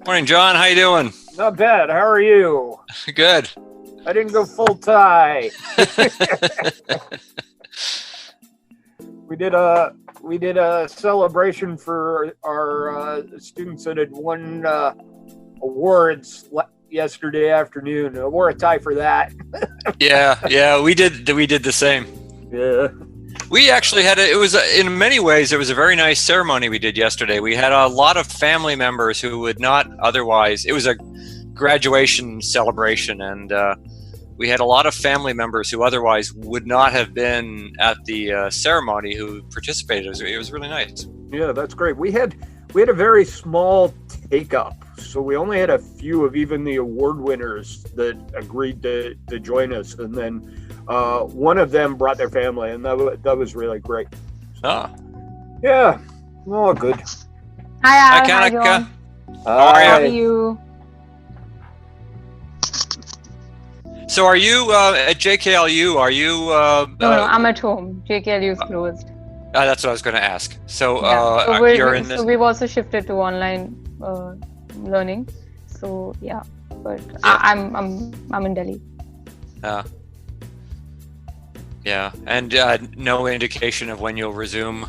Morning, John. How you doing? Not bad. How are you? Good. I didn't go full tie. We did a celebration for our students that had won awards yesterday afternoon. I wore a tie for that. Yeah, we did the same. Yeah. We actually had in many ways, it was a very nice ceremony we did yesterday. We had a lot of family members who would not otherwise, it was a graduation celebration, and we had a lot of family members who otherwise would not have been at the ceremony who participated. It was really nice. Yeah, that's great. We had a very small take-up, so we only had a few of even the award winners that agreed to join us, and then one of them brought their family, and that was really great. Ah. Yeah, all good. Hi, Al. Hi, Kanika. How are you? So are you at JKLU? Are you? No, I'm at home. JKLU is closed. That's what I was going to ask. So, you're in this. So we've also shifted to online learning. So yeah, but yeah. I'm in Delhi. Yeah, and no indication of when you'll resume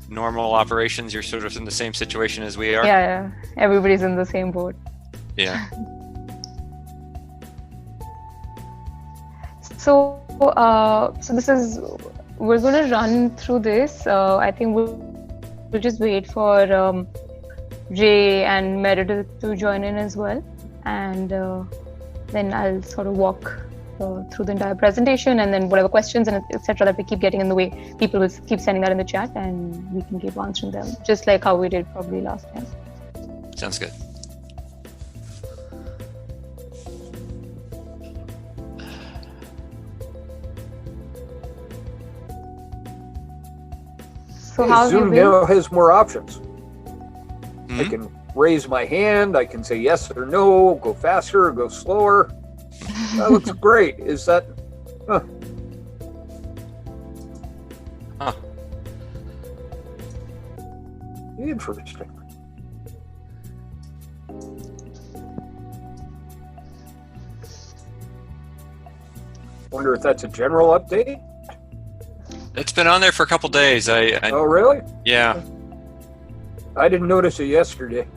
normal operations. You're sort of in the same situation as we are. Yeah. Everybody's in the same boat. Yeah. So we're going to run through this. I think we'll just wait for Ray and Meredith to join in as well, and then I'll sort of walk through the entire presentation, and then whatever questions and etc. that we keep getting in the way, people will keep sending that in the chat, and we can keep answering them, just like how we did probably last time. Sounds good. So how Zoom now has more options. Mm-hmm. I can raise my hand. I can say yes or no, go faster or go slower. That looks great. Is that? Huh. Interesting. Wonder if that's a general update. It's been on there for a couple days. Oh, really? Yeah. I didn't notice it yesterday.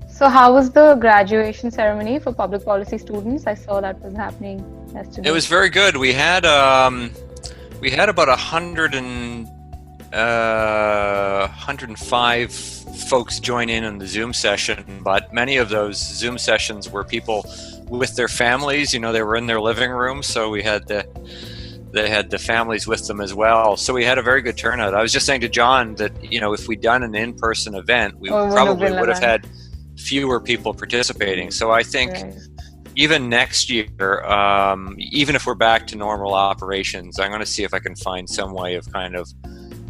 So how was the graduation ceremony for public policy students? I saw that was happening yesterday. It was very good. We had about 105 folks join in on the Zoom session, but many of those Zoom sessions were people with their families. You know, they were in their living room, so they had the families with them as well. So we had a very good turnout. I was just saying to John that, you know, if we'd done an in-person event, we probably would have had fewer people participating. So I think even next year, even if we're back to normal operations, I'm going to see if I can find some way of kind of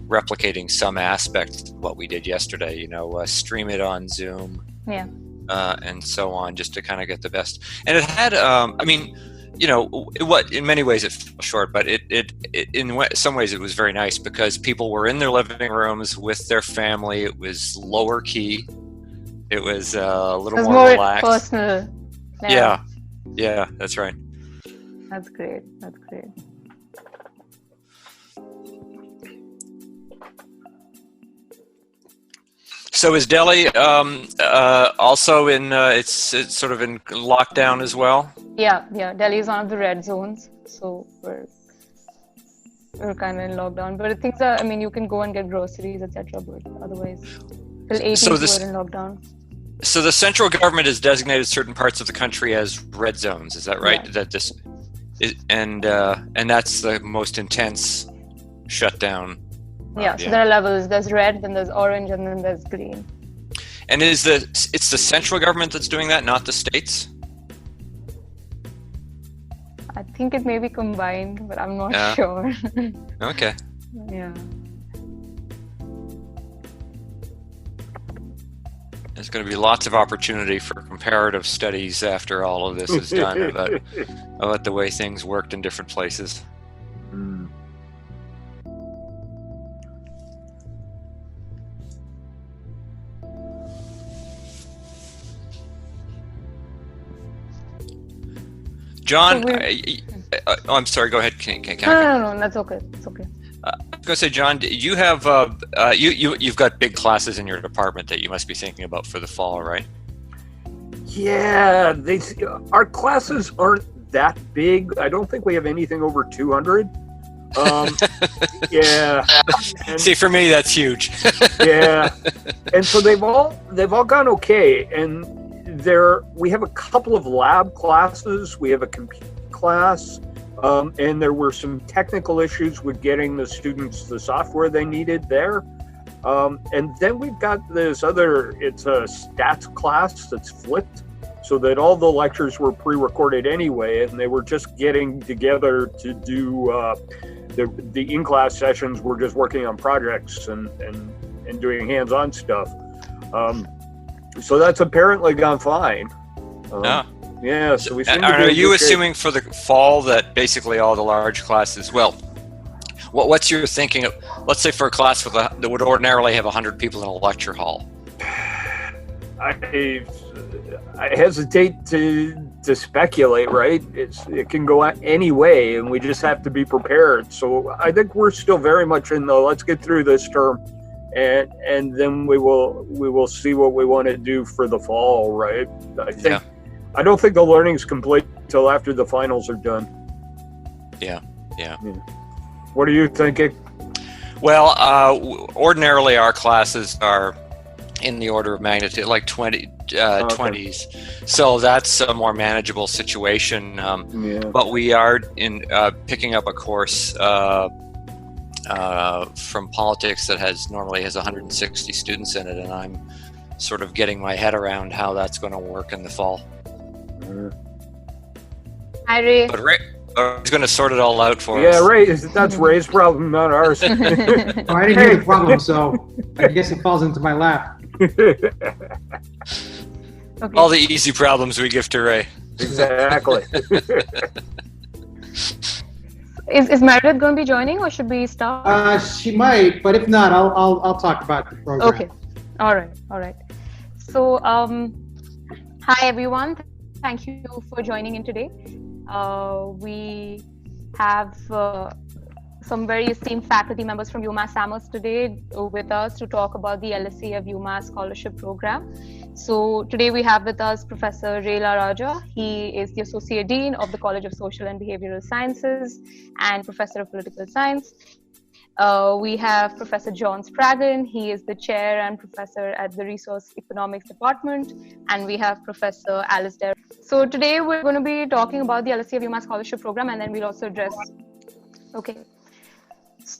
replicating some aspect of what we did yesterday, you know, stream it on Zoom, and so on, just to kind of get the best. And it had, I mean, you know, in many ways it fell short, but it in some ways it was very nice because people were in their living rooms with their family. It was lower key. It was a little more relaxed. Personal. Yeah, that's right. That's great. So is Delhi also in? It's sort of in lockdown as well. Yeah. Delhi is one of the red zones, so we're kind of in lockdown. But things are, I mean, you can go and get groceries, etc. But otherwise, till 18th we're in lockdown. So the central government has designated certain parts of the country as red zones. Is that right? Yeah. And that's the most intense shutdown. Yeah. So there are levels. There's red, then there's orange, and then there's green. And it's the central government that's doing that, not the states? I think it may be combined, but I'm not sure. Okay. Yeah. There's going to be lots of opportunity for comparative studies after all of this is done about the way things worked in different places. John, I'm sorry. Go ahead. No, that's okay. It's okay. I was going to say, John, you have you've got big classes in your department that you must be thinking about for the fall, right? Yeah, our classes aren't that big. I don't think we have anything over 200. Yeah. See, for me, that's huge. Yeah, and so they've all gone okay, and we have a couple of lab classes. We have a computer class, and there were some technical issues with getting the students the software they needed there. And then we've got it's a stats class that's flipped, so that all the lectures were pre-recorded anyway, and they were just getting together to do the in-class sessions. We're just working on projects and doing hands-on stuff. So that's apparently gone fine. Yeah. So we. Are you assuming for the fall that basically all the large classes? Well, what's your thinking of? Let's say for a class that would ordinarily have 100 people in a lecture hall. I hesitate to speculate. Right? It can go any way, and we just have to be prepared. So I think we're still very much in the let's get through this term. And then we will see what we want to do for the fall, right? I don't think the learning's complete until after the finals are done. Yeah. What are you thinking? Well, ordinarily our classes are in the order of magnitude, like 20s. So that's a more manageable situation. But we are picking up a course from politics that normally has 160 students in it, and I'm sort of getting my head around how that's going to work in the fall. Hi, Ray. But Ray's going to sort it all out for us. Yeah, Ray, that's Ray's problem, not ours. I didn't hear the problem, so I guess it falls into my lap. Okay. All the easy problems we give to Ray. Exactly. Is Meredith going to be joining, or should we start? She might, but if not, I'll talk about the program. Okay. All right. So, hi everyone. Thank you for joining in today. We have some very esteemed faculty members from UMass Amherst today with us to talk about the LSE of UMass Scholarship Program. So today we have with us Professor Ray La Raja. He is the Associate Dean of the College of Social and Behavioral Sciences and Professor of Political Science. We have Professor John Spraggon. He is the Chair and Professor at the Resource Economics Department. And we have Professor Alasdair. So today we're going to be talking about the LSE of UMass Scholarship Program, and then we'll also address... Okay.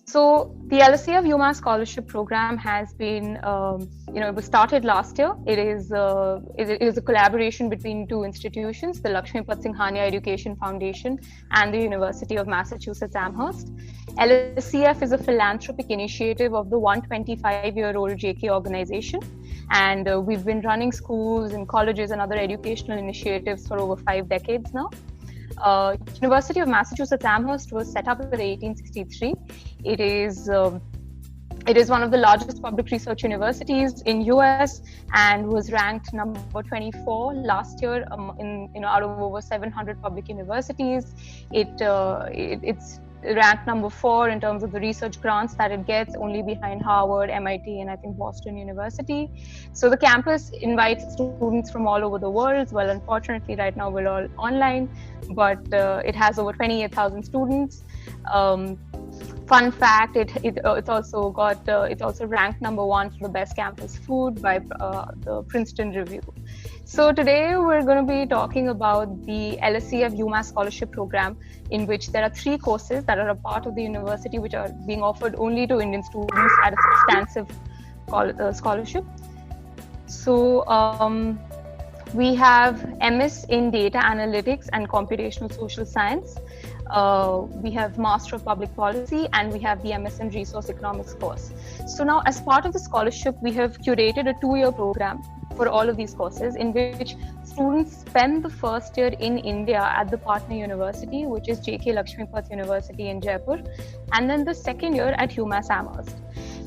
So the LSE of UMass Scholarship Program has been, it was started last year. It is a collaboration between two institutions, the Lakshmipat Singhania Education Foundation and the University of Massachusetts Amherst. LSCF is a philanthropic initiative of the 125-year-old JK organization, and we've been running schools and colleges and other educational initiatives for over 5 decades now. University of Massachusetts Amherst was set up in 1863. It is one of the largest public research universities in US and was ranked number 24 last year out of over 700 public universities. It's ranked number 4 in terms of the research grants that it gets, only behind Harvard, MIT, and I think Boston University. So the campus invites students from all over the world. Well, unfortunately, right now we're all online, but it has over 28,000 students. Fun fact: it's also ranked number 1 for the best campus food by the Princeton Review. So today we're going to be talking about the LSE of UMass Scholarship Program, in which there are 3 courses that are a part of the university, which are being offered only to Indian students at a substantive scholarship. So we have MS in Data Analytics and Computational Social Science. We have Master of Public Policy, and we have the MS in Resource Economics course. So now, as part of the scholarship, we have curated a 2-year program for all of these courses, in which students spend the first year in India at the partner university, which is JK Lakshmipat University in Jaipur, and then the second year at UMass Amherst.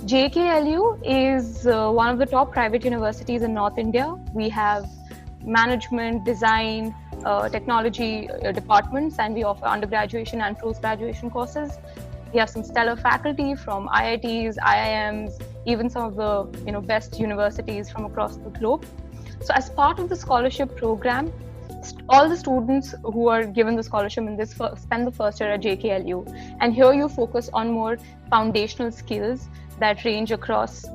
JKLU is one of the top private universities in North India. We have management, design, technology departments, and we offer undergraduation and post-graduation courses. We have some stellar faculty from IITs, IIMs, even some of the best universities from across the globe. So as part of the scholarship program, all the students who are given the scholarship in this spend the first year at JKLU. And here you focus on more foundational skills that range across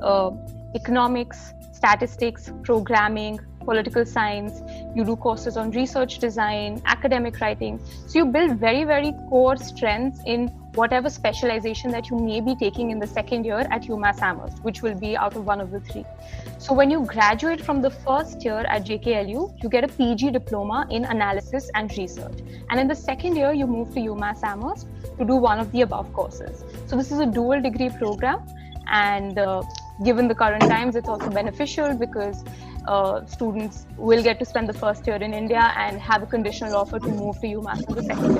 economics, statistics, programming, political science. You do courses on research design, academic writing. So you build very, very core strengths in whatever specialization that you may be taking in the second year at UMass Amherst, which will be out of one of the three. So when you graduate from the first year at JKLU, you get a PG diploma in analysis and research. And in the second year, you move to UMass Amherst to do one of the above courses. So this is a dual degree program. And given the current times, it's also beneficial because students will get to spend the first year in India and have a conditional offer to move to UMass in the second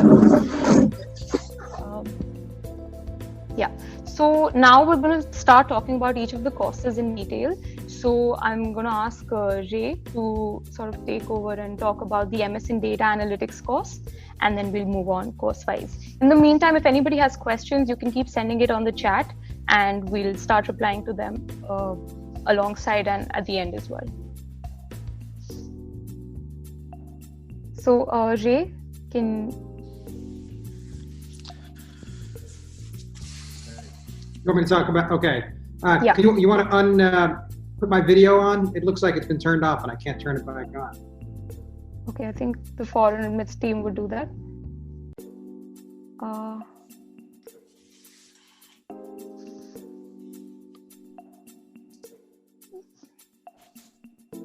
year. So now we're going to start talking about each of the courses in detail. So I'm going to ask Ray to sort of take over and talk about the MS in Data Analytics course, and then we'll move on course-wise. In the meantime, if anybody has questions, you can keep sending it on the chat, and we'll start replying to them alongside and at the end as well. So Ray, can... You want me to talk about, okay. Yeah. You want to put my video on? It looks like it's been turned off and I can't turn it back on. Okay, I think the ForeignAdmits team would do that.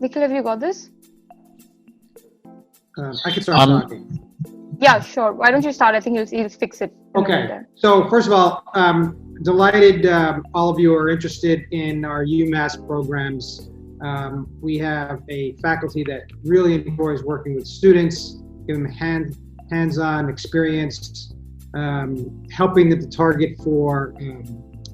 Nikhil, have you got this? I can start talking. Yeah, sure. Why don't you start? I think he'll fix it. Okay. So first of all, delighted all of you are interested in our UMass programs. We have a faculty that really enjoys working with students, giving them hands-on experience, helping them to target for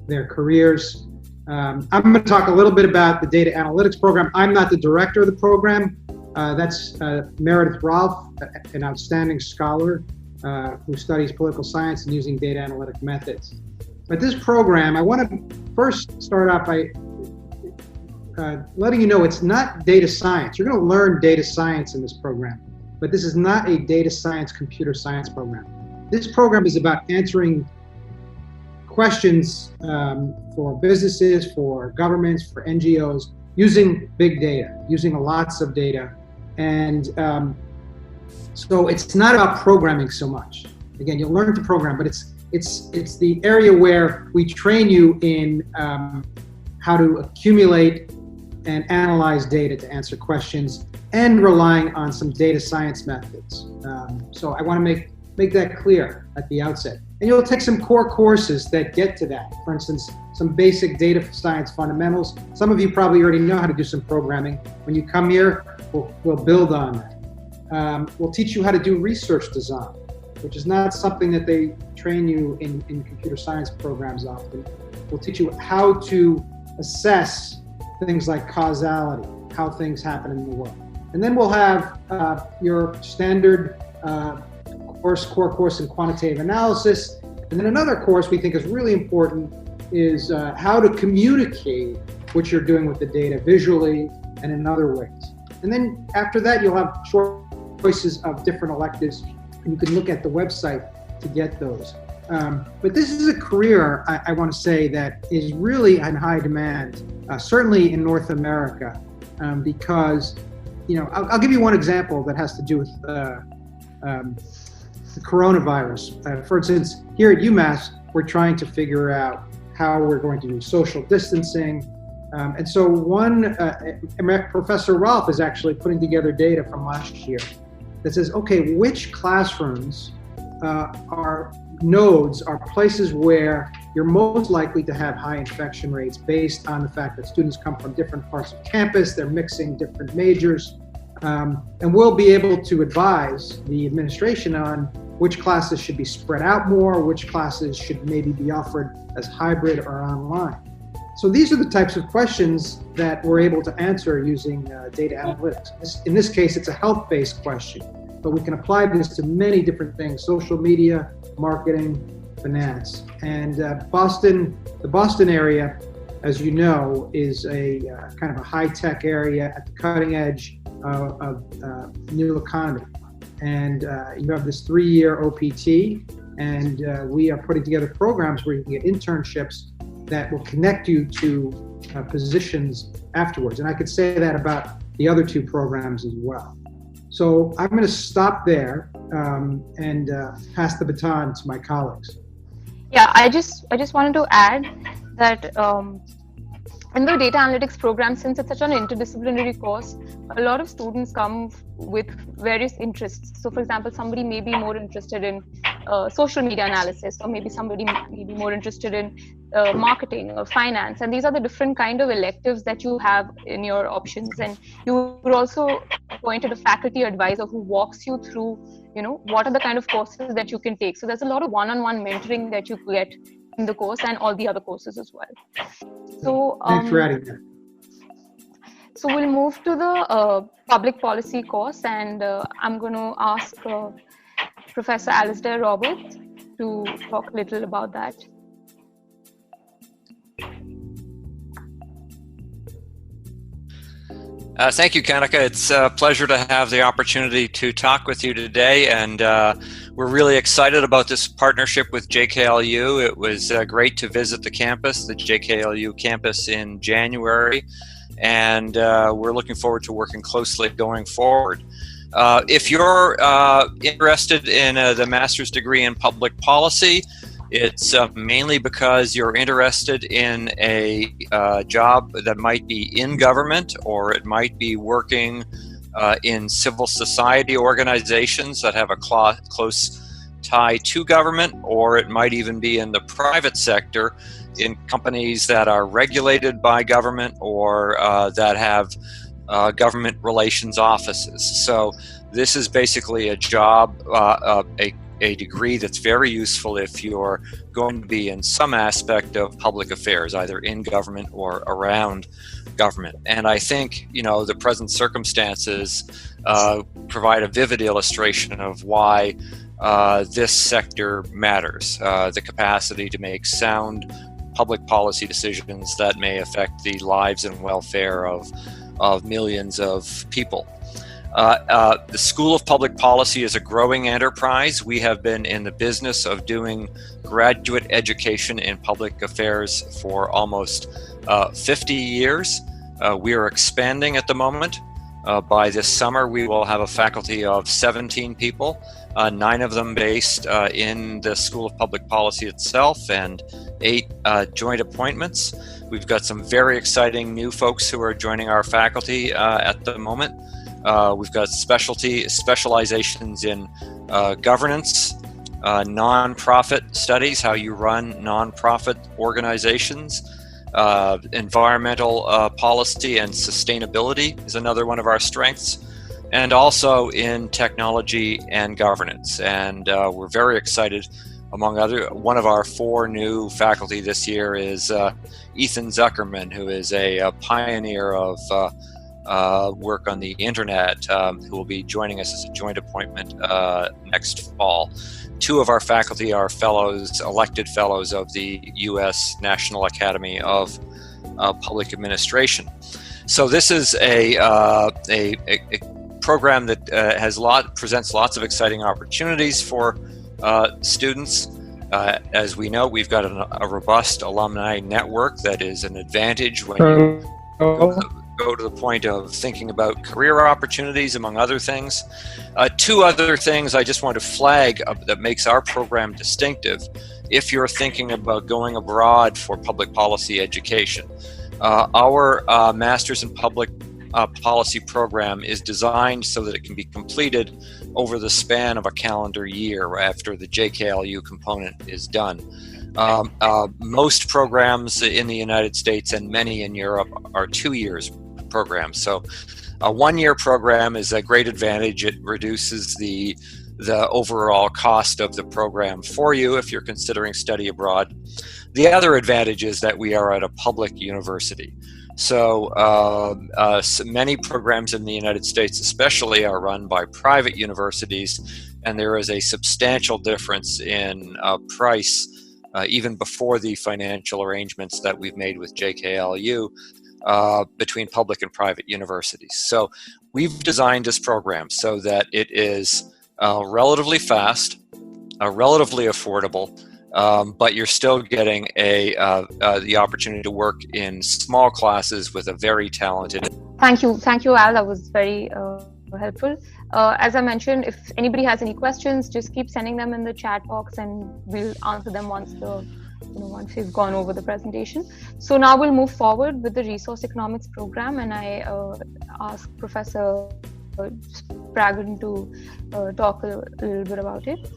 their careers. I'm going to talk a little bit about the data analytics program. I'm not the director of the program. That's Meredith Rolfe, an outstanding scholar who studies political science and using data analytic methods. But this program, I want to first start off by letting you know it's not data science. You're going to learn data science in this program, but this is not a data science, computer science program. This program is about answering questions for businesses, for governments, for NGOs, using big data, using lots of data. And so it's not about programming so much. Again, you'll learn to program, but it's the area where we train you in how to accumulate and analyze data to answer questions and relying on some data science methods. So I want to make that clear at the outset. And you'll take some core courses that get to that. For instance, some basic data science fundamentals. Some of you probably already know how to do some programming. When you come here, we'll build on that. We'll teach you how to do research design, which is not something that they train you in computer science programs often. We'll teach you how to assess things like causality, how things happen in the world. And then we'll have your standard core course in quantitative analysis. And then another course we think is really important is how to communicate what you're doing with the data visually and in other ways. And then after that, you'll have short choices of different electives, and you can look at the website to get those. But this is a career, I want to say, that is really in high demand, certainly in North America, because, I'll give you one example that has to do with the coronavirus. For instance, here at UMass, we're trying to figure out how we're going to do social distancing. And so Professor Rolfe is actually putting together data from last year that says, okay, which classrooms are nodes, are places where you're most likely to have high infection rates based on the fact that students come from different parts of campus, they're mixing different majors, and we'll be able to advise the administration on which classes should be spread out more, which classes should maybe be offered as hybrid or online. So these are the types of questions that we're able to answer using data analytics. In this case, it's a health-based question, but we can apply this to many different things: social media, marketing, finance. And the Boston area, as you know, is a kind of a high-tech area at the cutting edge of new economy. And you have this 3-year OPT, and we are putting together programs where you can get internships that will connect you to positions afterwards. And I could say that about the other 2 programs as well. So I'm going to stop there and pass the baton to my colleagues. Yeah, I just wanted to add that in the data analytics program, since it's such an interdisciplinary course, a lot of students come with various interests. So for example, somebody may be more interested in social media analysis, or maybe somebody may be more interested in marketing or finance. And these are the different kind of electives that you have in your options. And you would also appointed a faculty advisor who walks you through, what are the kind of courses that you can take. So there's a lot of one-on-one mentoring that you get in the course and all the other courses as well. So thanks for adding that. So we'll move to the public policy course, and I'm going to ask Professor Alasdair Roberts to talk a little about that. Thank you, Kanika. It's a pleasure to have the opportunity to talk with you today, and we're really excited about this partnership with JKLU. It was great to visit the campus, the JKLU campus, in January, and we're looking forward to working closely going forward. If you're interested in the master's degree in public policy, it's mainly because you're interested in a job that might be in government, or it might be working in civil society organizations that have a close tie to government, or it might even be in the private sector in companies that are regulated by government, or that have government relations offices. So this is basically a job, a degree that's very useful if you're going to be in some aspect of public affairs, either in government or around government. And I think, the present circumstances provide a vivid illustration of why this sector matters, the capacity to make sound public policy decisions that may affect the lives and welfare of millions of people. The School of Public Policy is a growing enterprise. We have been in the business of doing graduate education in public affairs for almost 50 years. We are expanding at the moment. By this summer, we will have a faculty of 17 people, 9 of them based in the School of Public Policy itself, and 8 joint appointments. We've got some very exciting new folks who are joining our faculty at the moment. We've got specializations in governance, nonprofit studies, how you run nonprofit organizations, environmental policy and sustainability is another one of our strengths, and also in technology and governance. And we're very excited. One of our 4 new faculty this year is Ethan Zuckerman, who is a pioneer of work on the internet, who will be joining us as a joint appointment next fall. 2 of our faculty are elected fellows of the U.S. National Academy of Public Administration. So this is a program that presents lots of exciting opportunities for students. As we know, we've got a robust alumni network that is an advantage when you go to the point of thinking about career opportunities, among other things. 2 other things I just want to flag that makes our program distinctive. If you're thinking about going abroad for public policy education, our Master's in Public Policy program is designed so that it can be completed over the span of a calendar year after the JKLU component is done. Most programs in the United States and many in Europe are 2 years programs. So a 1-year program is a great advantage. It reduces the overall cost of the program for you if you're considering study abroad. The other advantage is that we are at a public university. So many programs in the United States especially are run by private universities, and there is a substantial difference in price even before the financial arrangements that we've made with JKLU between public and private universities. So we've designed this program so that it is relatively fast, relatively affordable, but you're still getting the opportunity to work in small classes with a very talented. Thank you, Al. That was very helpful. As I mentioned, if anybody has any questions, just keep sending them in the chat box, and we'll answer them once we've gone over the presentation. So now we'll move forward with the resource economics program, and I ask Professor Spraggon to talk a little bit about it.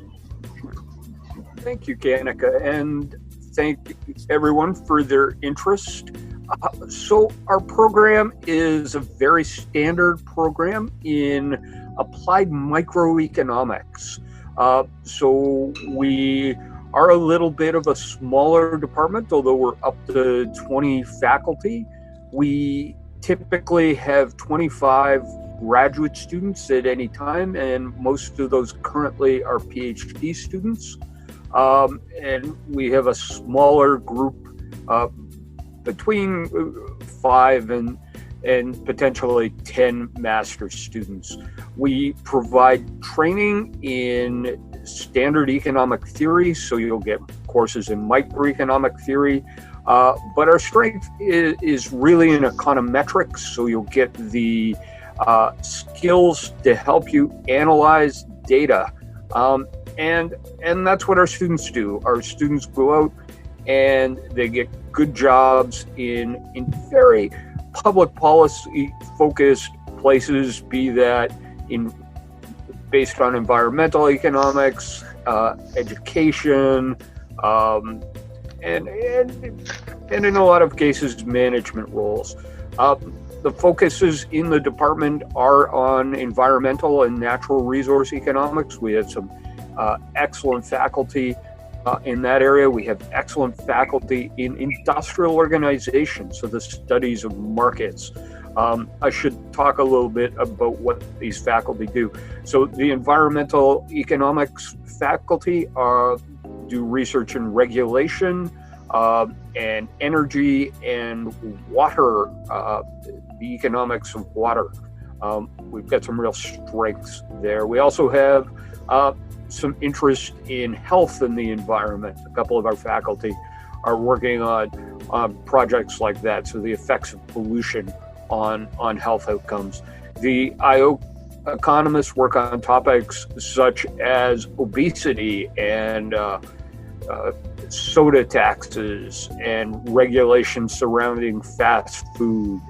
Thank you, Kanika, and thank everyone for their interest. So our program is a very standard program in applied microeconomics. So we are a little bit of a smaller department, although we're up to 20 faculty. We typically have 25 graduate students at any time, and most of those currently are PhD students. And we have a smaller group between 5 and potentially 10 master's students. We provide training in standard economic theory, so you'll get courses in microeconomic theory, but our strength is really in econometrics, so you'll get the skills to help you analyze data. And that's what our students do. Our students go out and they get good jobs in very public policy focused places, be that based on environmental economics, education, and in a lot of cases, management roles. The focuses in the department are on environmental and natural resource economics. We have some excellent faculty in that area. We have excellent faculty in industrial organization, so the studies of markets. I should talk a little bit about what these faculty do. So the environmental economics faculty do research in regulation and energy and water, the economics of water. We've got some real strengths there. We also have some interest in health and the environment. A couple of our faculty are working on projects like that, so the effects of pollution on health outcomes. The IO economists work on topics such as obesity and soda taxes and regulations surrounding fast food.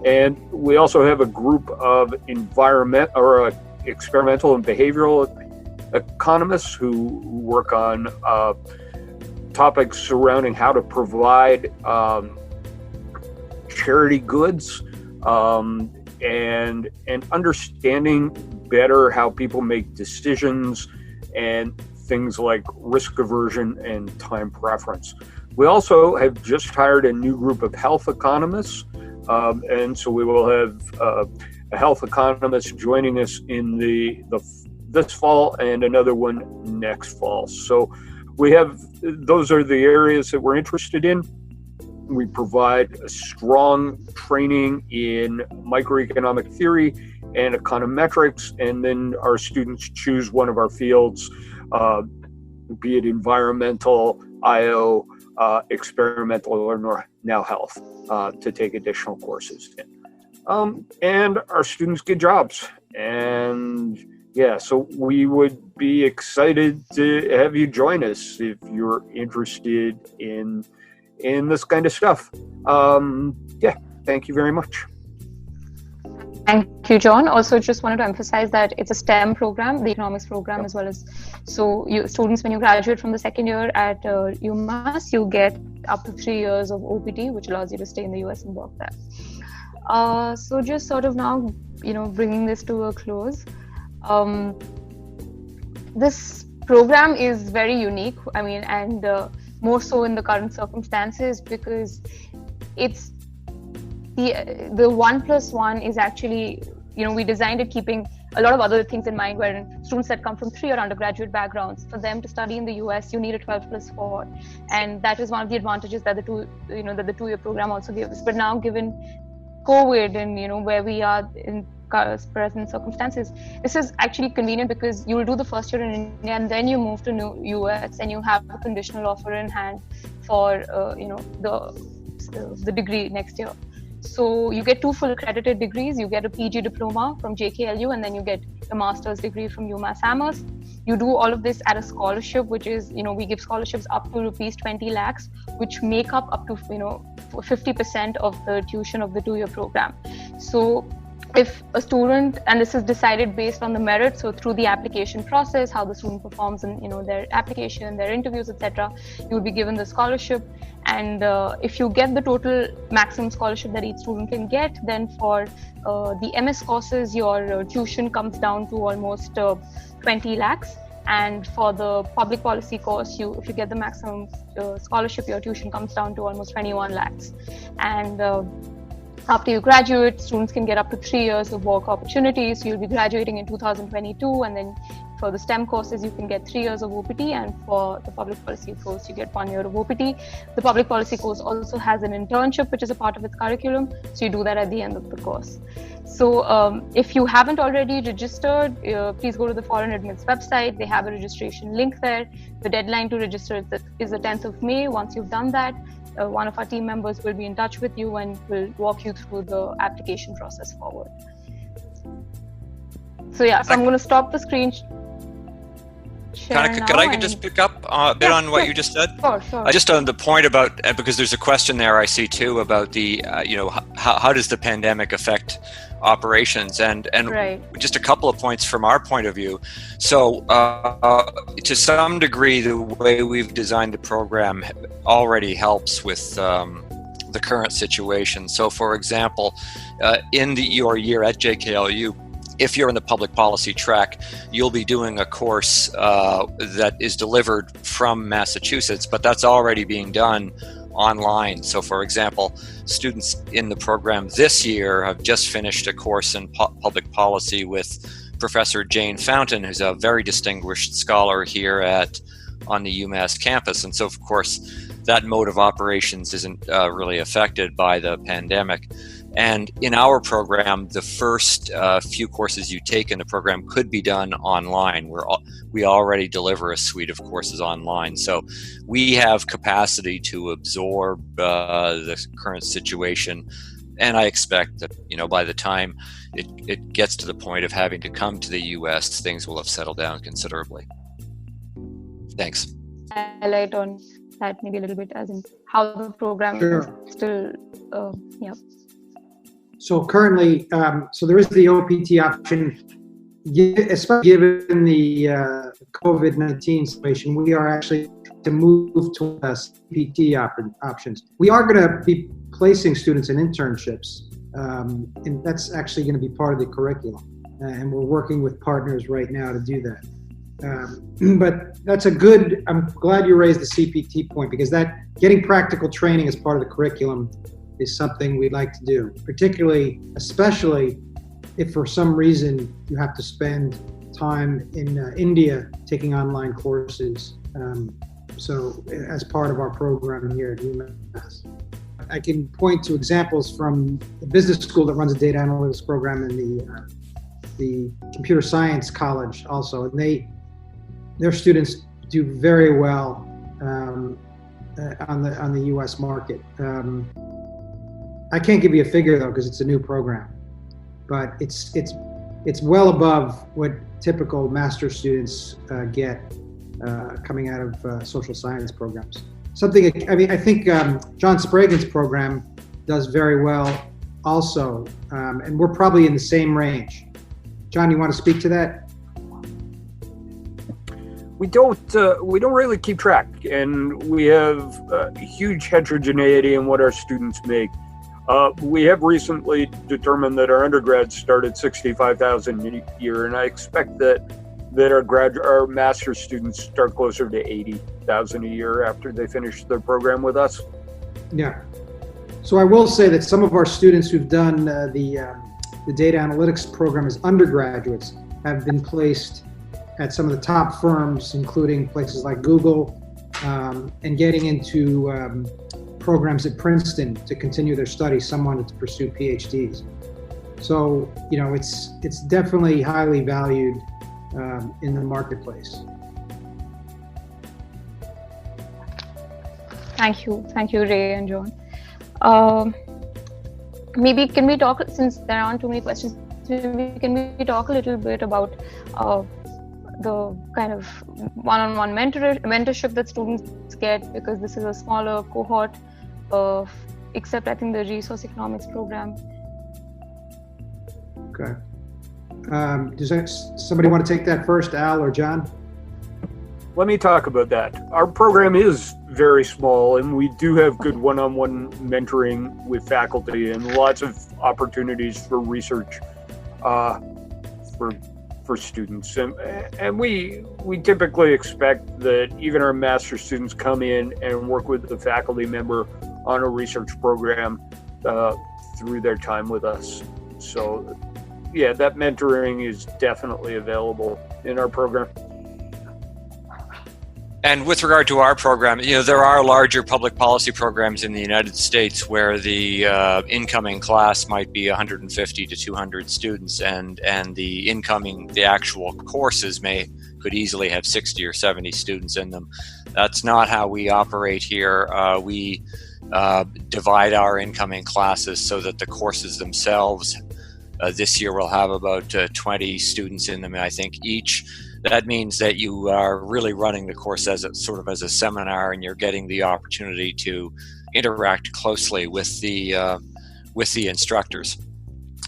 And we also have a group of experimental and behavioral economists who work on topics surrounding how to provide charity goods and understanding better how people make decisions and things like risk aversion and time preference. We also have just hired a new group of health economists, and so we will have a health economist joining us in this fall and another one next fall. So those are the areas that we're interested in. We provide a strong training in microeconomic theory and econometrics, and then our students choose one of our fields, be it environmental, IO, experimental, or now health, to take additional courses in. And our students get jobs. And yeah, so we would be excited to have you join us if you're interested in this kind of stuff. Yeah, thank you very much. Thank you, John. Also, just wanted to emphasize that it's a STEM program, the economics program, as well as, so students, when you graduate from the second year at UMass, you get up to 3 years of OPT, which allows you to stay in the US and work there. So just sort of now, bringing this to a close. This program is very unique, and more so in the current circumstances, because it's the 1+1 is actually, we designed it keeping a lot of other things in mind, where students that come from 3-year undergraduate backgrounds, for them to study in the US, you need a 12+4, and that is one of the advantages that the 2-year program also gives. But now, given COVID and where we are in present circumstances, this is actually convenient, because you will do the first year in India and then you move to US and you have a conditional offer in hand for the degree next year. So you get 2 full accredited degrees. You get a PG diploma from JKLU, and then you get a master's degree from UMass Amherst. You do all of this at a scholarship, which is, we give scholarships up to rupees 20 lakhs, which make up to 50% of the tuition of the 2-year program. So if a student, and this is decided based on the merit, so through the application process, how the student performs in their application, their interviews, etc., you will be given the scholarship. And if you get the total maximum scholarship that each student can get, then for the MS courses, your tuition comes down to almost 20 lakhs. And for the public policy course, if you get the maximum scholarship, your tuition comes down to almost 21 lakhs. And after you graduate, students can get up to 3 years of work opportunities. So you'll be graduating in 2022, and then for the STEM courses, you can get 3 years of OPT, and for the public policy course, you get 1 year of OPT. The public policy course also has an internship, which is a part of its curriculum, so you do that at the end of the course. So if you haven't already registered, please go to the ForeignAdmits website. They have a registration link there. The deadline to register is the 10th of May. Once you've done that, one of our team members will be in touch with you and will walk you through the application process forward. So yeah, so I'm going to stop the screen share now. Could I just pick up a bit on what you just said? Sure. Just on the point about, because there's a question there I see too about the, how does the pandemic affect operations, and right. Just a couple of points from our point of view. So to some degree, the way we've designed the program already helps with the current situation. So for example, in your year at JKLU, if you're in the public policy track, you'll be doing a course that is delivered from Massachusetts, but that's already being done online. So for example, students in the program this year have just finished a course in public policy with Professor Jane Fountain, who's a very distinguished scholar here on the UMass campus. And so of course, that mode of operations isn't really affected by the pandemic. And in our program, the first few courses you take in the program could be done online. We already deliver a suite of courses online. So we have capacity to absorb the current situation. And I expect that, by the time it gets to the point of having to come to the US, things will have settled down considerably. Thanks. Highlight on that maybe a little bit, as in how the program is still, So currently, so there is the OPT option, especially given the COVID-19 situation. We are actually to move to CPT options. We are going to be placing students in internships, and that's actually going to be part of the curriculum. And we're working with partners right now to do that. But that's I'm glad you raised the CPT point, because that getting practical training as part of the curriculum is something we'd like to do, especially if for some reason you have to spend time in India taking online courses. So as part of our program here at UMass. I can point to examples from the business school that runs a data analytics program and the computer science college also. And their students do very well on the US market. I can't give you a figure though, because it's a new program, but it's well above what typical master's students get coming out of social science programs. I think John Spraggon's program does very well also, and we're probably in the same range. John, you want to speak to that? We don't really keep track, and we have huge heterogeneity in what our students make. We have recently determined that our undergrads start at $65,000 a year, and I expect that our master's students start closer to $80,000 a year after they finish their program with us. Yeah. So I will say that some of our students who've done the data analytics program as undergraduates have been placed at some of the top firms, including places like Google, and getting into programs at Princeton to continue their studies. Some wanted to pursue PhDs. So, it's definitely highly valued in the marketplace. Thank you, Ray and John. Maybe can we talk, since there aren't too many questions, can we talk a little bit about the kind of one-on-one mentorship that students get, because this is a smaller cohort except I think the resource economics program. Okay. Does somebody want to take that first, Al or John? Let me talk about that. Our program is very small, and we do have good one-on-one mentoring with faculty and lots of opportunities for research for students. And we typically expect that even our master's students come in and work with the faculty member on a research program through their time with us. So yeah, that mentoring is definitely available in our program. And with regard to our program, there are larger public policy programs in the United States where the incoming class might be 150 to 200 students, and the actual courses could easily have 60 or 70 students in them. That's not how we operate here. We divide our incoming classes so that the courses themselves, this year we'll have about 20 students in them, I think, each. That means that you are really running the course as a seminar, and you're getting the opportunity to interact closely with the instructors.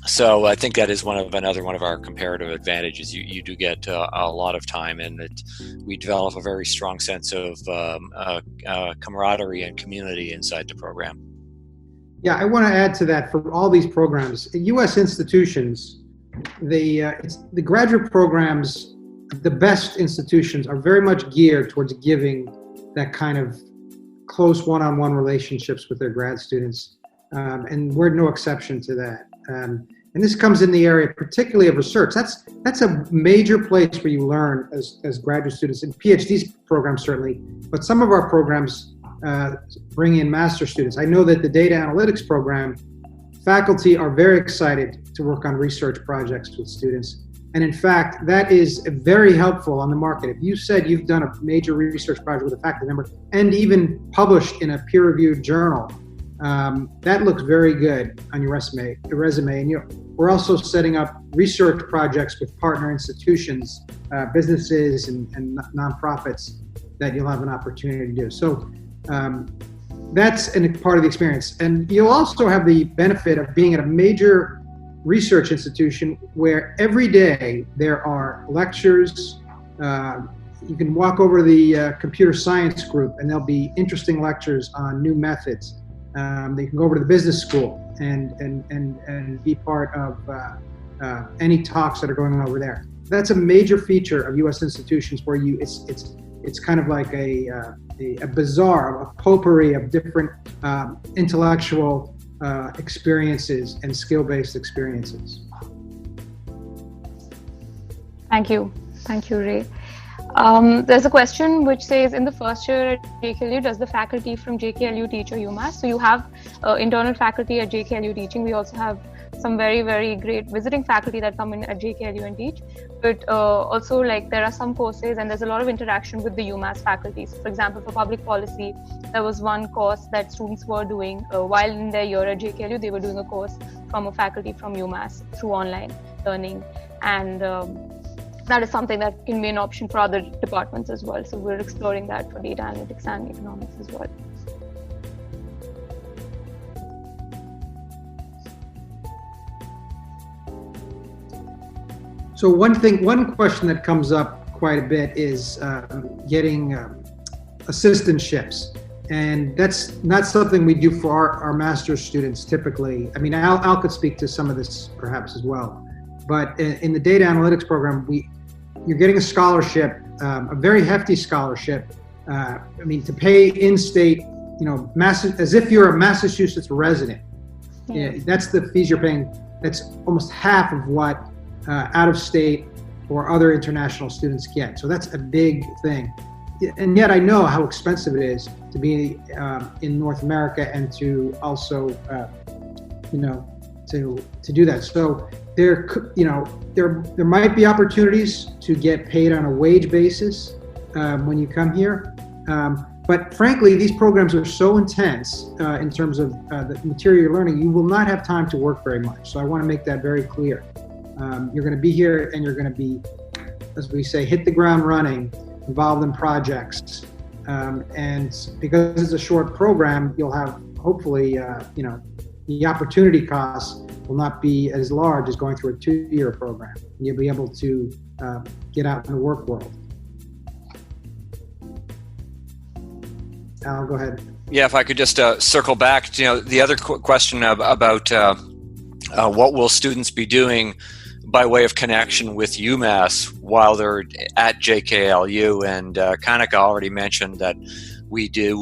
So I think that is another one of our comparative advantages. You do get a lot of time, and we develop a very strong sense of camaraderie and community inside the program. Yeah, I want to add to that, for all these programs, U.S. institutions, the graduate programs, the best institutions are very much geared towards giving that kind of close one-on-one relationships with their grad students, and we're no exception to that. And this comes in the area particularly of research. That's a major place where you learn as graduate students, in PhD programs certainly, but some of our programs bring in master students. I know that the data analytics program, faculty are very excited to work on research projects with students. And in fact, that is very helpful on the market. If you said you've done a major research project with a faculty member and even published in a peer-reviewed journal, that looks very good on your resume. And we're also setting up research projects with partner institutions, businesses, and nonprofits that you'll have an opportunity to do. So that's part of the experience. And you'll also have the benefit of being at a major research institution where every day there are lectures. You can walk over to the computer science group and there'll be interesting lectures on new methods. You can go over to the business school and be part of any talks that are going on over there. That's a major feature of U.S. institutions where it's kind of like a bazaar, a potpourri of different intellectual experiences and skill-based experiences. Thank you, Ray. There's a question which says, in the first year at JKLU, does the faculty from JKLU teach or UMass? So you have internal faculty at JKLU teaching. We also have some very, very great visiting faculty that come in at JKLU and teach. But also, there are some courses and there's a lot of interaction with the UMass faculty. So for example, for public policy, there was one course that students were doing while in their year at JKLU. They were doing a course from a faculty from UMass through online learning. And that is something that can be an option for other departments as well. So we're exploring that for data analytics and economics as well. So one question that comes up quite a bit is getting assistantships. And that's not something we do for our master's students typically. I mean, Al could speak to some of this perhaps as well. But in the data analytics program, you're getting a scholarship, a very hefty scholarship. I mean, to pay in-state, as if you're a Massachusetts resident. Yeah, that's the fees you're paying. That's almost half of what out-of-state or other international students get. So that's a big thing. And yet I know how expensive it is to be in North America and to also, to do that. So there might be opportunities to get paid on a wage basis when you come here. But frankly, these programs are so intense in terms of the material you're learning, you will not have time to work very much. So I want to make that very clear. You're going to be here and you're going to be, as we say, hit the ground running, involved in projects. And because it's a short program, you'll have hopefully, the opportunity costs will not be as large as going through a 2-year program. You'll be able to get out in the work world. Al, go ahead. Yeah, if I could just circle back to the other question about what will students be doing by way of connection with UMass while they're at JKLU, and Kanika already mentioned that we do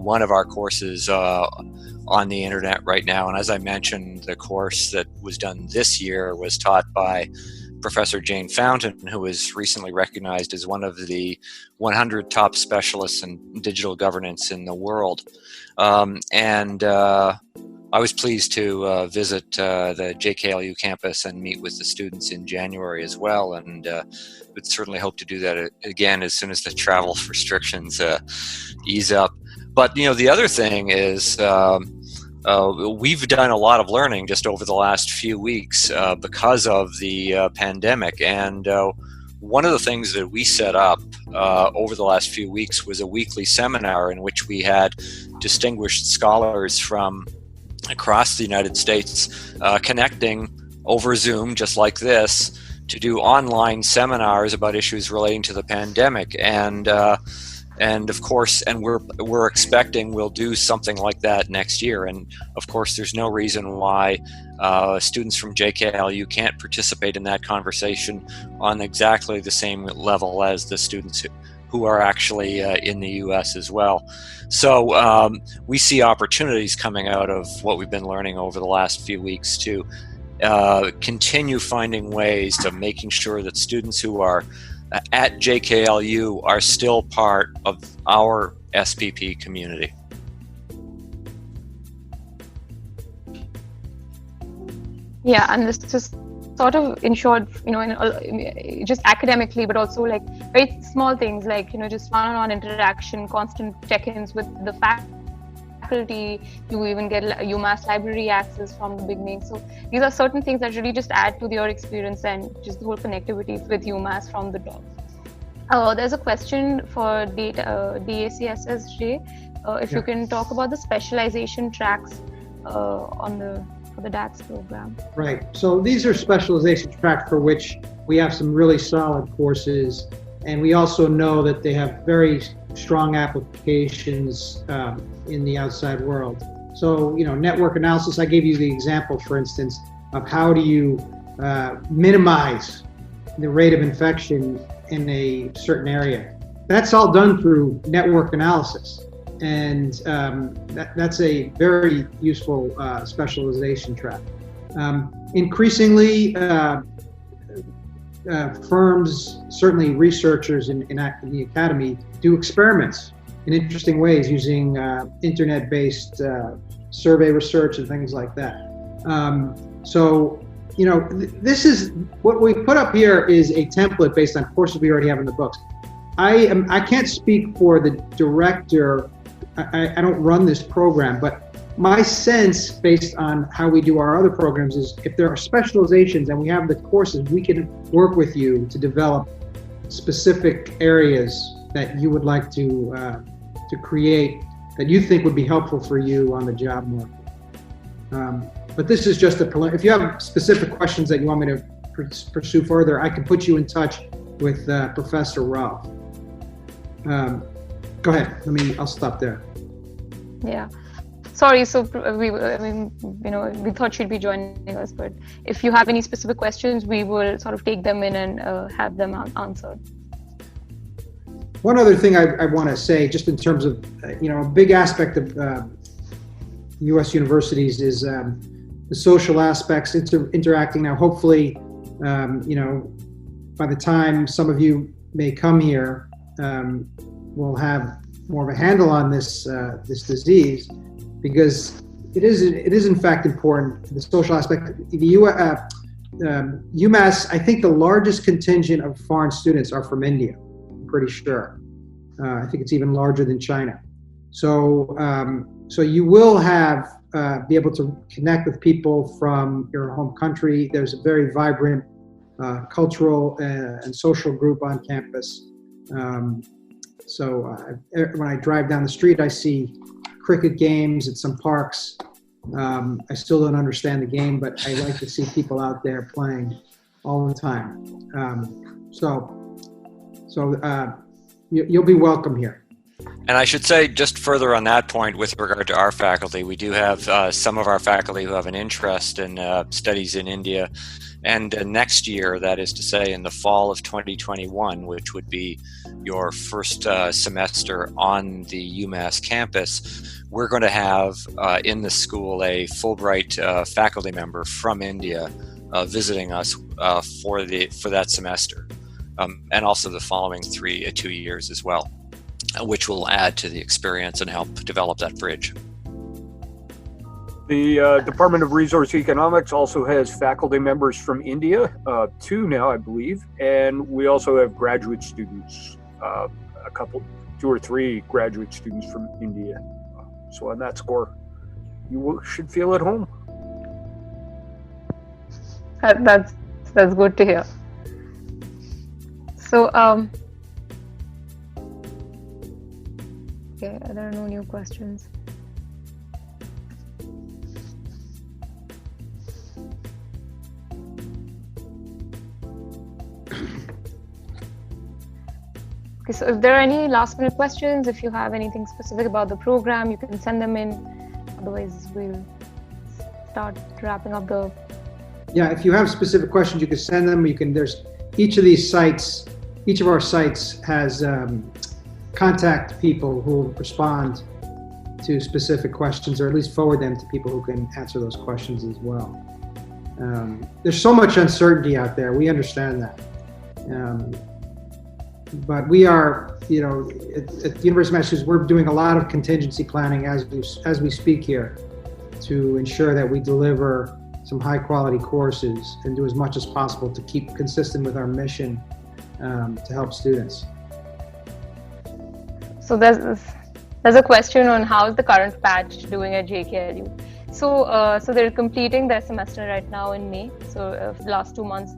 one of our courses on the internet right now, and as I mentioned, the course that was done this year was taught by Professor Jane Fountain, who was recently recognized as one of the 100 top specialists in digital governance in the world. And I was pleased to visit the JKLU campus and meet with the students in January as well, and would certainly hope to do that again as soon as the travel restrictions ease up. But the other thing is we've done a lot of learning just over the last few weeks because of the pandemic, and one of the things that we set up over the last few weeks was a weekly seminar in which we had distinguished scholars from across the United States connecting over Zoom, just like this, to do online seminars about issues relating to the pandemic. And of course, and we're expecting we'll do something like that next year. And of course, there's no reason why students from JKLU can't participate in that conversation on exactly the same level as the students who are actually in the U.S. as well. So we see opportunities coming out of what we've been learning over the last few weeks to continue finding ways to making sure that students who are at JKLU are still part of our SPP community. Yeah, and this just sort of in short, just academically, but also like very small things like, just one-on-one interaction, constant check-ins with the faculty. You even get UMass library access from the beginning. So these are certain things that really just add to your experience and just the whole connectivity with UMass from the top. There's a question for DACSSJ. If you can talk about the specialization tracks for the DATS program. Right. So these are specialization tracks for which we have some really solid courses, and we also know that they have very strong applications in the outside world. So, network analysis, I gave you the example, for instance, of how do you minimize the rate of infection in a certain area. That's all done through network analysis. And that's a very useful specialization track. Increasingly, firms, certainly researchers in the academy, do experiments in interesting ways using internet-based survey research and things like that. This is what we put up here is a template based on courses we already have in the books. I can't speak for the director. I don't run this program, but my sense based on how we do our other programs is if there are specializations and we have the courses, we can work with you to develop specific areas that you would like to create that you think would be helpful for you on the job market. But this is just a preliminary. If you have specific questions that you want me to pursue further, I can put you in touch with Professor Rolfe. Go ahead. I'll stop there. Yeah. Sorry, so we thought she'd be joining us, but if you have any specific questions, we will sort of take them in and have them answered. One other thing I want to say, just in terms of, a big aspect of U.S. universities is the social aspects, interacting. Now, hopefully, by the time some of you may come here, we'll have more of a handle on this disease, because it is in fact important, the social aspect. The UMass, I think the largest contingent of foreign students are from India, I'm pretty sure. I think it's even larger than China. So you will be able to connect with people from your home country. There's a very vibrant cultural and social group on campus. When I drive down the street, I see cricket games at some parks. I still don't understand the game, but I like to see people out there playing all the time. You'll be welcome here. And I should say, just further on that point, with regard to our faculty, we do have some of our faculty who have an interest in studies in India. And next year, that is to say in the fall of 2021, which would be your first semester on the UMass campus, we're going to have in the school a Fulbright faculty member from India visiting us for that semester, and also the following 2 years as well, which will add to the experience and help develop that bridge. The Department of Resource Economics also has faculty members from India, 2 now, I believe, and we also have graduate students, 2 or 3 graduate students from India. So on that score, you should feel at home. That's good to hear. So okay, there are no new questions. Okay, so if there are any last minute questions, if you have anything specific about the program, you can send them in. Otherwise, we'll start wrapping up the... Yeah, if you have specific questions, you can send them. There's each of our sites has contact people who will respond to specific questions, or at least forward them to people who can answer those questions as well. There's so much uncertainty out there. We understand that. But we are, at the University of Massachusetts, we're doing a lot of contingency planning as we speak here to ensure that we deliver some high quality courses and do as much as possible to keep consistent with our mission to help students. So there's a question on how is the current batch doing at JKLU. So they're completing their semester right now in May. So for the last 2 months,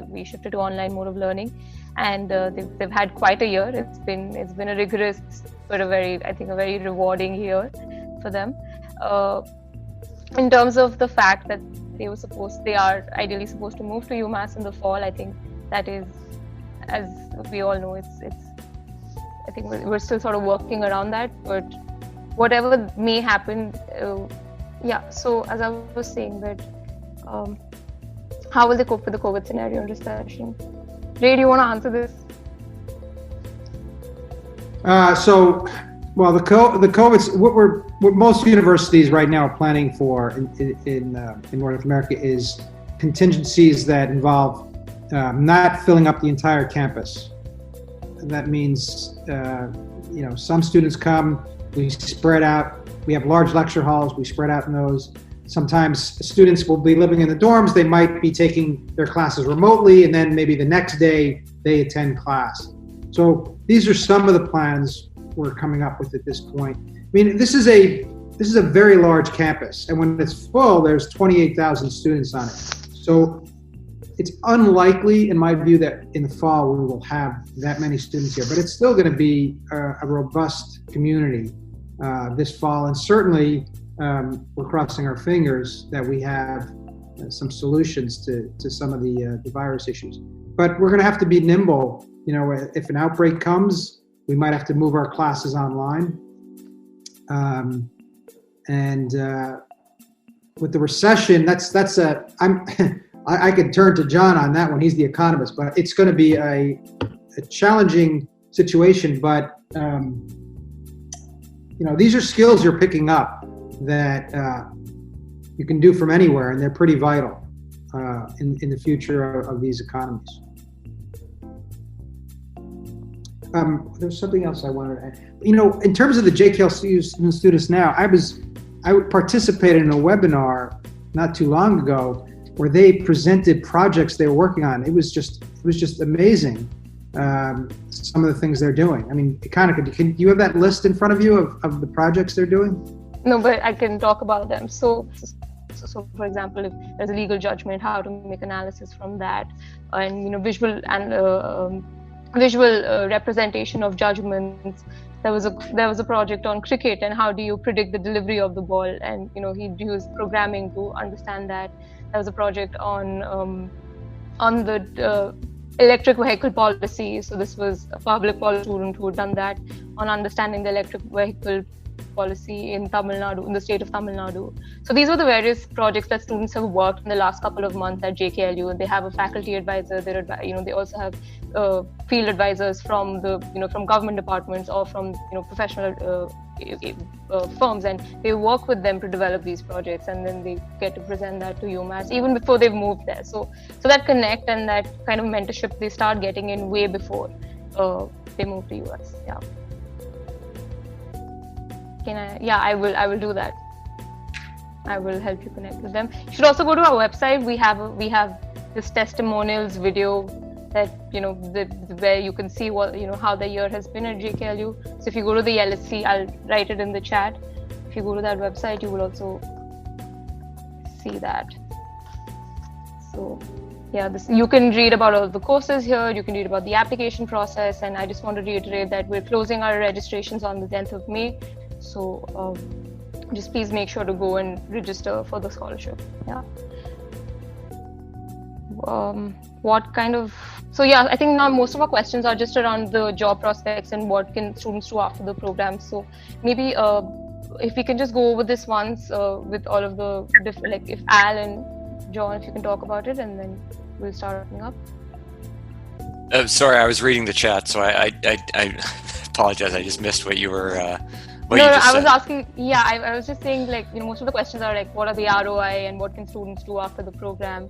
we shifted to online mode of learning, and they've had quite a year. It's been a rigorous but a very rewarding year for them. In terms of the fact that they are ideally supposed to move to UMass in the fall, I think that is, as we all know, I think we're still sort of working around that, but whatever may happen, so as I was saying that, how will they cope with the COVID scenario in recession? Ray, do you want to answer this? The COVID, what most universities right now are planning for in North America is contingencies that involve not filling up the entire campus. And that means, some students come, we spread out. We have large lecture halls, we spread out in those. Sometimes students will be living in the dorms, they might be taking their classes remotely, and then maybe the next day they attend class. So these are some of the plans we're coming up with at this point. I mean, this is a very large campus, and when it's full, there's 28,000 students on it. So it's unlikely, in my view, that in the fall we will have that many students here, but it's still going to be a robust community this fall, and certainly we're crossing our fingers that we have some solutions to some of the virus issues. But we're going to have to be nimble. If an outbreak comes, we might have to move our classes online. With the recession, I could turn to John on that one. He's the economist, but it's going to be a challenging situation. But these are skills you're picking up that you can do from anywhere, and they're pretty vital in the future of these economies. There's something else I wanted to add. In terms of the JKL students now, I participated in a webinar not too long ago where they presented projects they were working on. It was just amazing. Some of the things they're doing. I mean, can you have that list in front of you of the projects they're doing? No, but I can talk about them. So for example, if there's a legal judgment, how to make analysis from that, and visual and visual representation of judgments. There was a project on cricket and how do you predict the delivery of the ball, and he used programming to understand that. There was a project on the electric vehicle policy. So this was a public policy student who had done that on understanding the electric vehicle policy in Tamil Nadu, in the state of Tamil Nadu. So these were the various projects that students have worked in the last couple of months at JKLU. They have a faculty advisor. They also have field advisors from from government departments or from professional firms, and they work with them to develop these projects, and then they get to present that to UMass even before they've moved there. So that connect and that kind of mentorship they start getting in way before they move to US. Yeah. I will do that. I will help you connect with them. You should also go to our website. We have this testimonials video that where you can see what how the year has been at JKLU. So if you go to the LSC, I'll write it in the chat. If you go to that website, you will also see that. So you can read about all the courses here. You can read about the application process, and I just want to reiterate that we're closing our registrations on the 10th of May. So just please make sure to go and register for the scholarship. Yeah. I think now most of our questions are just around the job prospects and what can students do after the program. So maybe if we can just go over this once with all of the different, like if Al and John, if you can talk about it, and then we'll start wrapping up. Sorry, I was reading the chat, so I apologize. I just missed what you were. I was asking. Yeah, I was just saying, most of the questions are like, what are the ROI and what can students do after the program?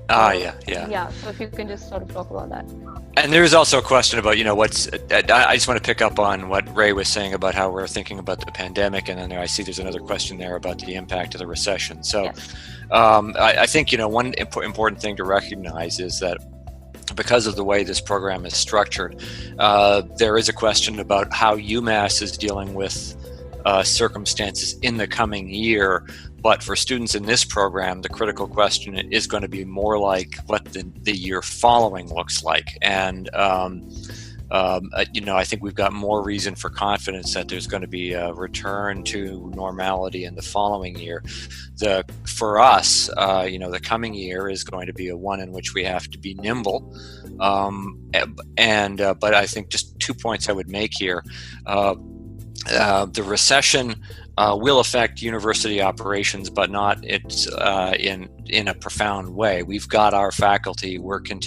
Yeah. So if you can just sort of talk about that. And there is also a question about, I just want to pick up on what Ray was saying about how we're thinking about the pandemic, and then I see there's another question there about the impact of the recession. So, yes. I think one important thing to recognize is that because of the way this program is structured, there is a question about how UMass is dealing with circumstances in the coming year. But for students in this program, the critical question is going to be more like what the year following looks like. And, I think we've got more reason for confidence that there's going to be a return to normality in the following year. For us, the coming year is going to be one in which we have to be nimble. But I think just 2 points I would make here. The recession will affect university operations, but not in a profound way. We've got our faculty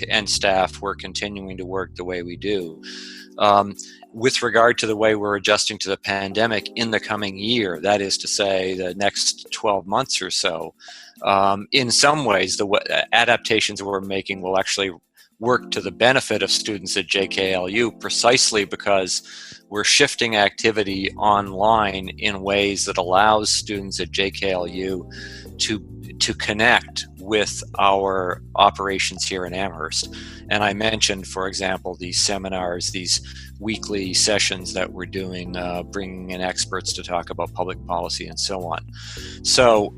and staff. We're continuing to work the way we do. With regard to the way we're adjusting to the pandemic in the coming year, that is to say, the next 12 months or so, in some ways, the adaptations we're making will actually work to the benefit of students at JKLU, precisely because we're shifting activity online in ways that allows students at JKLU to connect with our operations here in Amherst. And I mentioned, for example, these seminars, these weekly sessions that we're doing, bringing in experts to talk about public policy and so on. So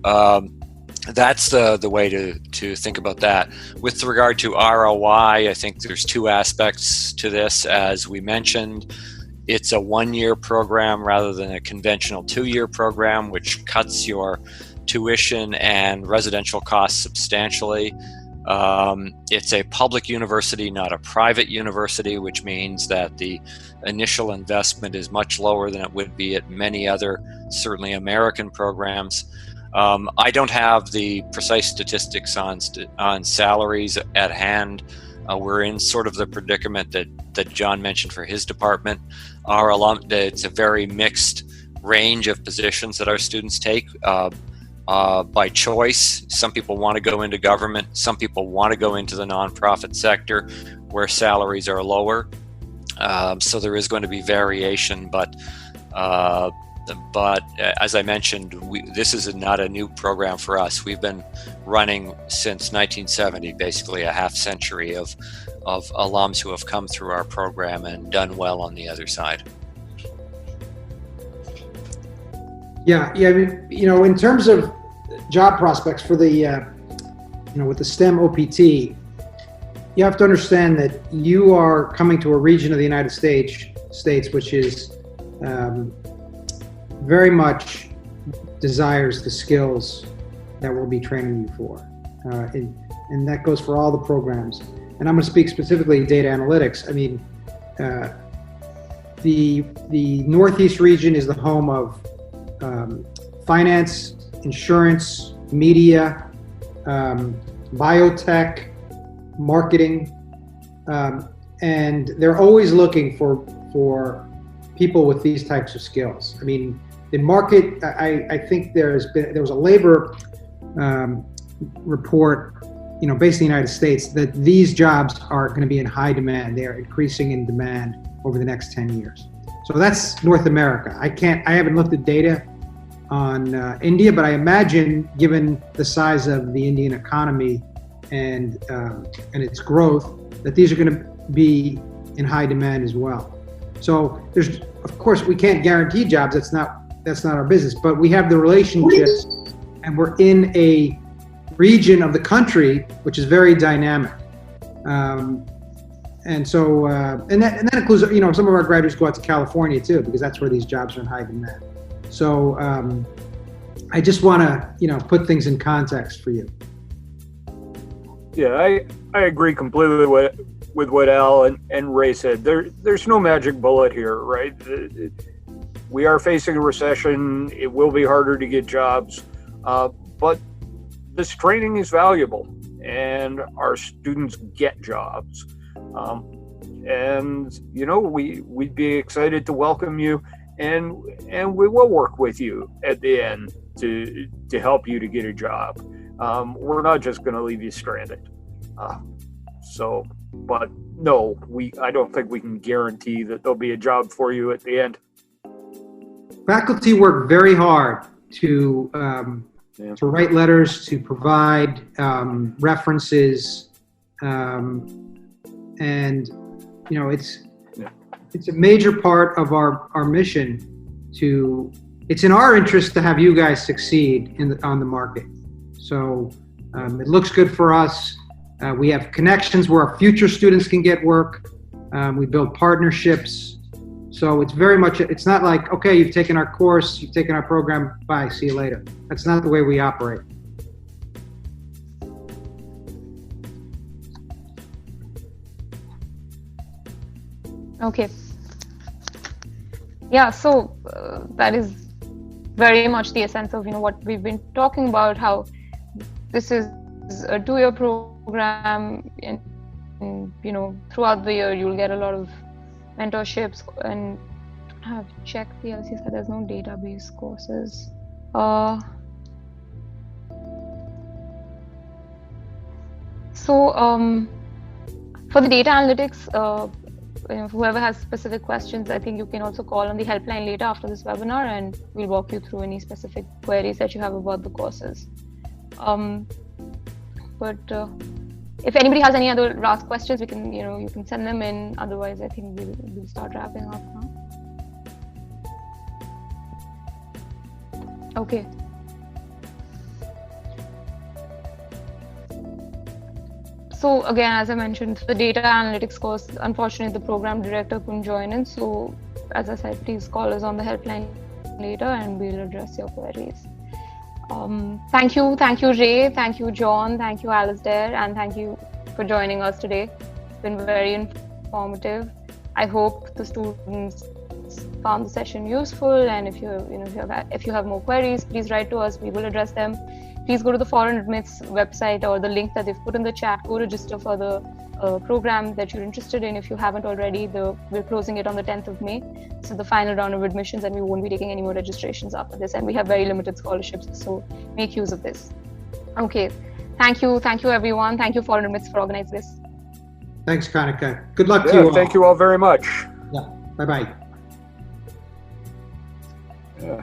that's the way to think about that. With regard to ROI, I think there's two aspects to this. As we mentioned, it's a one-year program rather than a conventional two-year program, which cuts your tuition and residential costs substantially. It's a public university, not a private university, which means that the initial investment is much lower than it would be at many other, certainly American programs. I don't have the precise statistics on salaries at hand. We're in sort of the predicament that John mentioned for his department. It's a very mixed range of positions that our students take by choice. Some people want to go into government. Some people want to go into the nonprofit sector where salaries are lower. So there is going to be variation, but as I mentioned, this is not a new program for us. We've been running since 1970, basically a half century of alums who have come through our program and done well on the other side. Yeah. I mean, in terms of job prospects for the, with the STEM OPT, you have to understand that you are coming to a region of the United States which is very much desires the skills that we'll be training you for. And that goes for all the programs. And I'm going to speak specifically data analytics. I mean, the Northeast region is the home of finance, insurance, media, biotech, marketing, and they're always looking for people with these types of skills. I mean, the market, I think there was a labor report, based in the United States, that these jobs are going to be in high demand. They are increasing in demand over the next 10 years. So that's North America. I haven't looked at data on India, but I imagine, given the size of the Indian economy and its growth, that these are going to be in high demand as well. So of course, we can't guarantee jobs. That's not our business. But we have the relationships, and we're in a region of the country which is very dynamic. And so, and that includes, some of our graduates go out to California too, because that's where these jobs are in high demand. So I just want to, put things in context for you. Yeah, I agree completely with what Al and Ray said. There's no magic bullet here, right? We are facing a recession. It will be harder to get jobs, but this training is valuable, and our students get jobs. And we'd be excited to welcome you, and we will work with you at the end to help you to get a job. We're not just going to leave you stranded. But no, I don't think we can guarantee that there'll be a job for you at the end. Faculty work very hard to write letters, to provide references, and it's a major part of our mission. It's in our interest to have you guys succeed on the market. So it looks good for us. We have connections where our future students can get work. We build partnerships. So it's very much, it's not like, okay, you've taken our course, you've taken our program, bye, see you later. That's not the way we operate. Okay. Yeah, so that is very much the essence of, what we've been talking about, how this is a 2-year program, and throughout the year you'll get a lot of mentorships, and have checked the LC side, there's no database courses. For the data analytics, whoever has specific questions, I think you can also call on the helpline later after this webinar, and we'll walk you through any specific queries that you have about the courses. But if anybody has any other last questions, we can, you can send them in. Otherwise, I think we'll start wrapping up now. Okay. So again, as I mentioned, the data analytics course, unfortunately, the program director couldn't join in. So as I said, please call us on the helpline later, and we'll address your queries. Thank you, Ray, thank you, John, thank you, Alasdair, and thank you for joining us today. It's been very informative. I hope the students found the session useful, and if you have more queries, please write to us. We will address them. Please go to the ForeignAdmits website or the link that they've put in the chat. Go register for the program that you're interested in. If you haven't already, we're closing it on the 10th of May. This is the final round of admissions, and we won't be taking any more registrations after this. And we have very limited scholarships, so make use of this. Okay, thank you everyone. Thank you ForeignAdmits for organizing this. Thanks, Kanika. Good luck to you all. Thank you all very much. Yeah. Bye-bye. Yeah.